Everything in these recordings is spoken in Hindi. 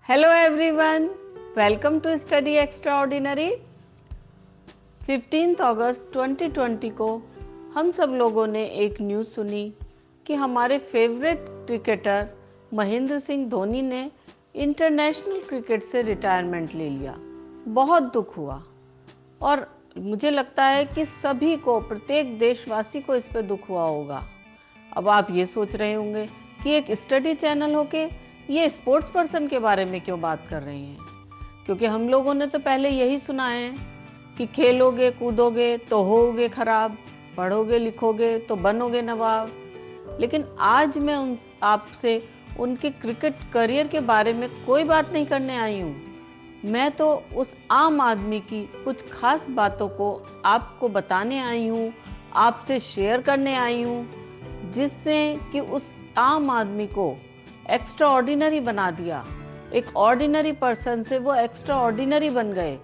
Hello everyone, welcome to Study Extraordinary। 15 अगस्त 2020 को हम सब लोगों ने एक न्यूज़ सुनी कि हमारे फेवरेट क्रिकेटर महेंद्र सिंह धोनी ने इंटरनेशनल क्रिकेट से रिटायरमेंट ले लिया। बहुत दुख हुआ और मुझे लगता है कि सभी को, प्रत्येक देशवासी को इस पर दुख हुआ होगा। अब आप ये सोच रहे होंगे कि एक स्टडी चैनल होके ये स्पोर्ट्स पर्सन के बारे में क्यों बात कर रहे हैं, क्योंकि हम लोगों ने तो पहले यही सुना है कि खेलोगे कूदोगे तो होगे खराब, पढ़ोगे लिखोगे तो बनोगे नवाब। लेकिन आज मैं आपसे उनके क्रिकेट करियर के बारे में कोई बात नहीं करने आई हूँ। मैं तो उस आम आदमी की कुछ खास बातों को आपको बताने आई हूँ, आपसे शेयर करने आई हूँ, जिससे कि उस आम आदमी को एक्स्ट्रा ऑर्डिनरी बना दिया। एक ऑर्डिनरी पर्सन से वो एक्स्ट्रा ऑर्डिनरी बन गए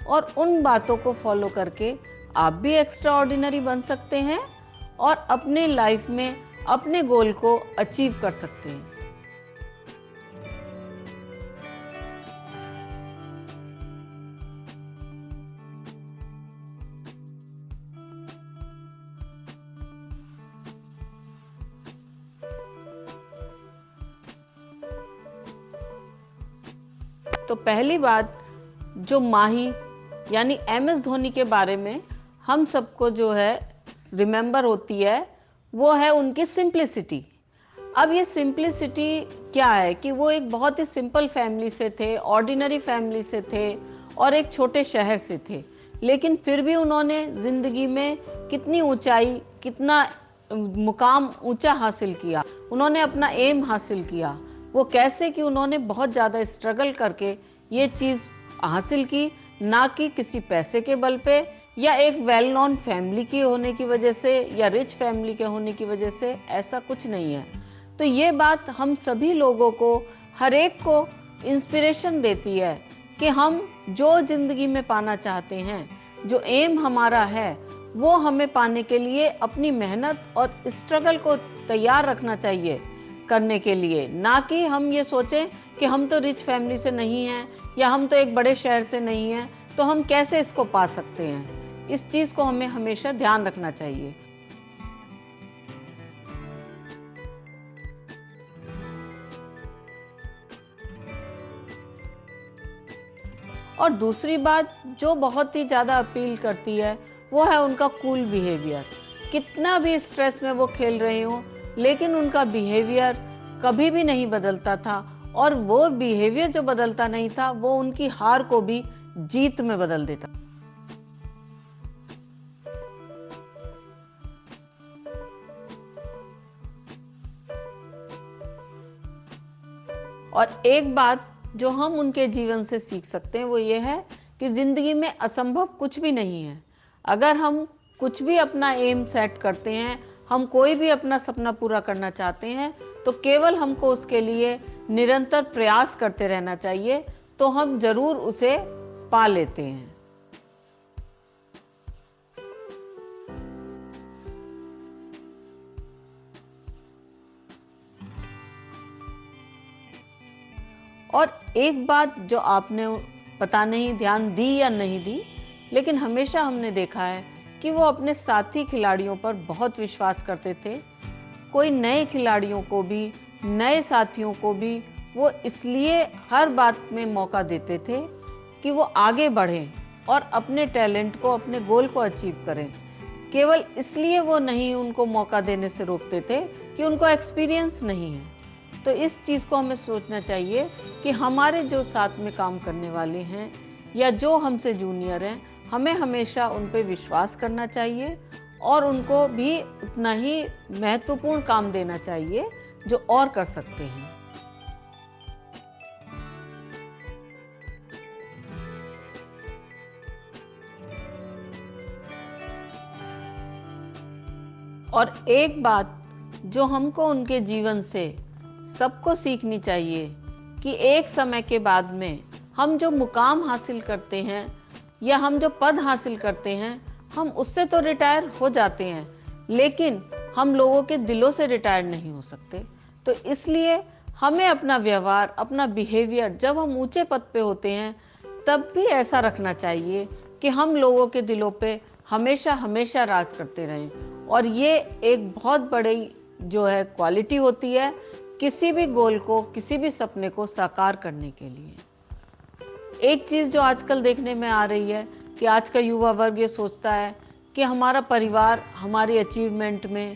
और उन बातों को फॉलो करके आप भी एक्स्ट्रा ऑर्डिनरी बन सकते हैं और अपने लाइफ में अपने गोल को अचीव कर सकते हैं। तो पहली बात जो माही यानी MS धोनी के बारे में हम सबको जो है रिमेंबर होती है, वो है उनकी सिंप्लिसिटी। अब ये सिंप्लिसिटी क्या है कि वो एक बहुत ही सिंपल फैमिली से थे, ऑर्डिनरी फैमिली से थे और एक छोटे शहर से थे, लेकिन फिर भी उन्होंने ज़िंदगी में कितनी ऊंचाई, कितना मुकाम ऊंचा हासिल किया, उन्होंने अपना एम हासिल किया। वो कैसे कि उन्होंने बहुत ज़्यादा स्ट्रगल करके ये चीज़ हासिल की, ना कि किसी पैसे के बल पे या एक वेल नोन फैमिली की होने की वजह से या रिच फैमिली के होने की वजह से। ऐसा कुछ नहीं है। तो ये बात हम सभी लोगों को, हर एक को इंस्पिरेशन देती है कि हम जो ज़िंदगी में पाना चाहते हैं, जो एम हमारा है, वो हमें पाने के लिए अपनी मेहनत और स्ट्रगल को तैयार रखना चाहिए करने के लिए। ना कि हम ये सोचें कि हम तो रिच फैमिली से नहीं हैं या हम तो एक बड़े शहर से नहीं हैं, तो हम कैसे इसको पा सकते हैं। इस चीज़ को हमें हमेशा ध्यान रखना चाहिए। और दूसरी बात जो बहुत ही ज़्यादा अपील करती है, वो है उनका कूल बिहेवियर। कितना भी स्ट्रेस में वो खेल रहे हों, लेकिन उनका बिहेवियर कभी भी नहीं बदलता था, और वो बिहेवियर जो बदलता नहीं था वो उनकी हार को भी जीत में बदल देता। और एक बात जो हम उनके जीवन से सीख सकते हैं वो ये है कि जिंदगी में असंभव कुछ भी नहीं है। अगर हम कुछ भी अपना एम सेट करते हैं, हम कोई भी अपना सपना पूरा करना चाहते हैं, तो केवल हमको उसके लिए निरंतर प्रयास करते रहना चाहिए, तो हम जरूर उसे पा लेते हैं। और एक बात जो आपने पता नहीं ध्यान दी या नहीं दी, लेकिन हमेशा हमने देखा है कि वो अपने साथी खिलाड़ियों पर बहुत विश्वास करते थे। कोई नए खिलाड़ियों को भी, नए साथियों को भी वो इसलिए हर बात में मौका देते थे कि वो आगे बढ़ें और अपने टैलेंट को, अपने गोल को अचीव करें। केवल इसलिए वो नहीं उनको मौका देने से रोकते थे कि उनको एक्सपीरियंस नहीं है। तो इस चीज़ को हमें सोचना चाहिए कि हमारे जो साथ में काम करने वाले हैं या जो हमसे जूनियर हैं, हमें हमेशा उन पर विश्वास करना चाहिए और उनको भी उतना ही महत्वपूर्ण काम देना चाहिए जो और कर सकते हैं। और एक बात जो हमको उनके जीवन से सबको सीखनी चाहिए कि एक समय के बाद में हम जो मुकाम हासिल करते हैं या हम जो पद हासिल करते हैं, हम उससे तो रिटायर हो जाते हैं, लेकिन हम लोगों के दिलों से रिटायर नहीं हो सकते। तो इसलिए हमें अपना व्यवहार, अपना बिहेवियर जब हम ऊंचे पद पे होते हैं तब भी ऐसा रखना चाहिए कि हम लोगों के दिलों पे हमेशा हमेशा राज करते रहें। और ये एक बहुत बड़ी जो है क्वालिटी होती है किसी भी गोल को, किसी भी सपने को साकार करने के लिए। एक चीज़ जो आजकल देखने में आ रही है कि आज का युवा वर्ग ये सोचता है कि हमारा परिवार हमारी अचीवमेंट में,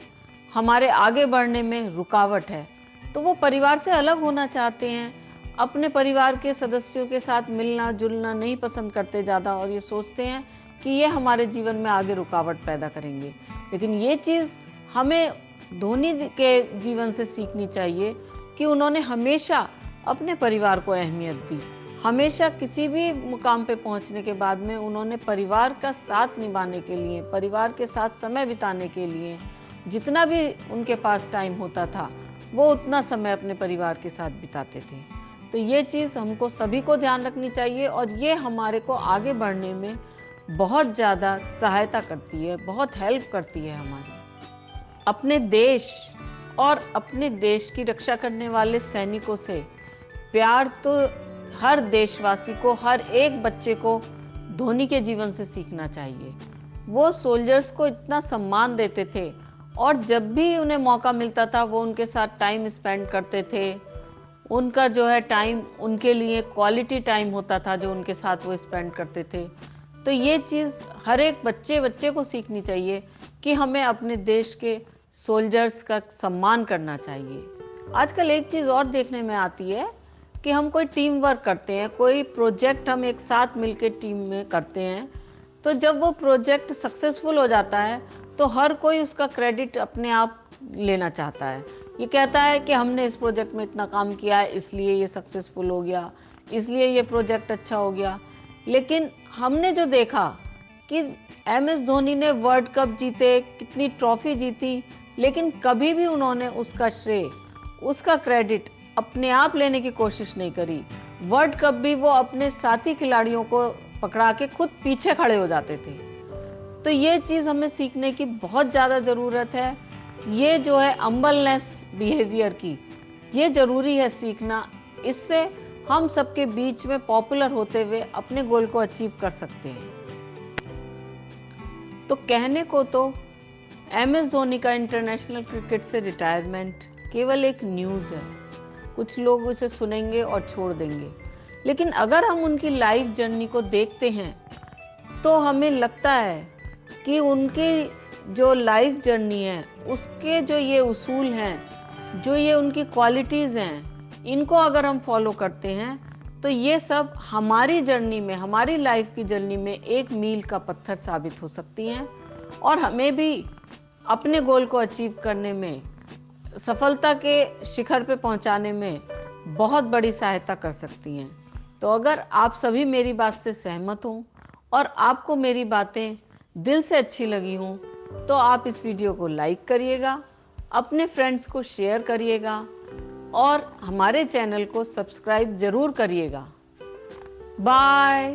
हमारे आगे बढ़ने में रुकावट है, तो वो परिवार से अलग होना चाहते हैं, अपने परिवार के सदस्यों के साथ मिलना जुलना नहीं पसंद करते ज़्यादा, और ये सोचते हैं कि ये हमारे जीवन में आगे रुकावट पैदा करेंगे। लेकिन ये चीज़ हमें धोनी के जीवन से सीखनी चाहिए कि उन्होंने हमेशा अपने परिवार को अहमियत दी। हमेशा किसी भी मुकाम पे पहुंचने के बाद में उन्होंने परिवार का साथ निभाने के लिए, परिवार के साथ समय बिताने के लिए जितना भी उनके पास टाइम होता था वो उतना समय अपने परिवार के साथ बिताते थे। तो ये चीज़ हमको सभी को ध्यान रखनी चाहिए और ये हमारे को आगे बढ़ने में बहुत ज़्यादा सहायता करती है, बहुत हेल्प करती है हमारी। अपने देश और अपने देश की रक्षा करने वाले सैनिकों से प्यार तो हर देशवासी को, हर एक बच्चे को धोनी के जीवन से सीखना चाहिए। वो सोल्जर्स को इतना सम्मान देते थे और जब भी उन्हें मौका मिलता था वो उनके साथ टाइम स्पेंड करते थे। उनका जो है टाइम उनके लिए क्वालिटी टाइम होता था जो उनके साथ वो स्पेंड करते थे। तो ये चीज़ हर एक बच्चे को सीखनी चाहिए कि हमें अपने देश के सोल्जर्स का सम्मान करना चाहिए। आजकल एक चीज़ और देखने में आती है कि हम कोई टीम वर्क करते हैं, कोई प्रोजेक्ट हम एक साथ मिलकर टीम में करते हैं, तो जब वो प्रोजेक्ट सक्सेसफुल हो जाता है तो हर कोई उसका क्रेडिट अपने आप लेना चाहता है। ये कहता है कि हमने इस प्रोजेक्ट में इतना काम किया है इसलिए ये सक्सेसफुल हो गया, इसलिए ये प्रोजेक्ट अच्छा हो गया। लेकिन हमने जो देखा कि MS धोनी ने वर्ल्ड कप जीते, कितनी ट्रॉफी जीती, लेकिन कभी भी उन्होंने उसका श्रेय, उसका क्रेडिट अपने आप लेने की कोशिश नहीं करी। वर्ल्ड कप भी वो अपने साथी खिलाड़ियों को पकड़ा के खुद पीछे खड़े हो जाते थे। तो ये चीज़ हमें सीखने की बहुत ज़्यादा ज़रूरत है। ये जो है अम्बलनेस बिहेवियर की, ये ज़रूरी है सीखना। इससे हम सबके बीच में पॉपुलर होते हुए अपने गोल को अचीव कर सकते हैं। तो कहने को तो MS धोनी का इंटरनेशनल क्रिकेट से रिटायरमेंट केवल एक न्यूज़ है, कुछ लोग उसे सुनेंगे और छोड़ देंगे। लेकिन अगर हम उनकी लाइफ जर्नी को देखते हैं तो हमें लगता है कि उनकी जो लाइफ जर्नी है उसके जो ये उसूल हैं, जो ये उनकी क्वालिटीज़ हैं, इनको अगर हम फॉलो करते हैं तो ये सब हमारी जर्नी में, हमारी लाइफ की जर्नी में एक मील का पत्थर साबित हो सकती हैं और हमें भी अपने गोल को अचीव करने में, सफलता के शिखर पे पहुंचाने में बहुत बड़ी सहायता कर सकती हैं। तो अगर आप सभी मेरी बात से सहमत हों और आपको मेरी बातें दिल से अच्छी लगी हों तो आप इस वीडियो को लाइक करिएगा, अपने फ्रेंड्स को शेयर करिएगा और हमारे चैनल को सब्सक्राइब ज़रूर करिएगा। बाय।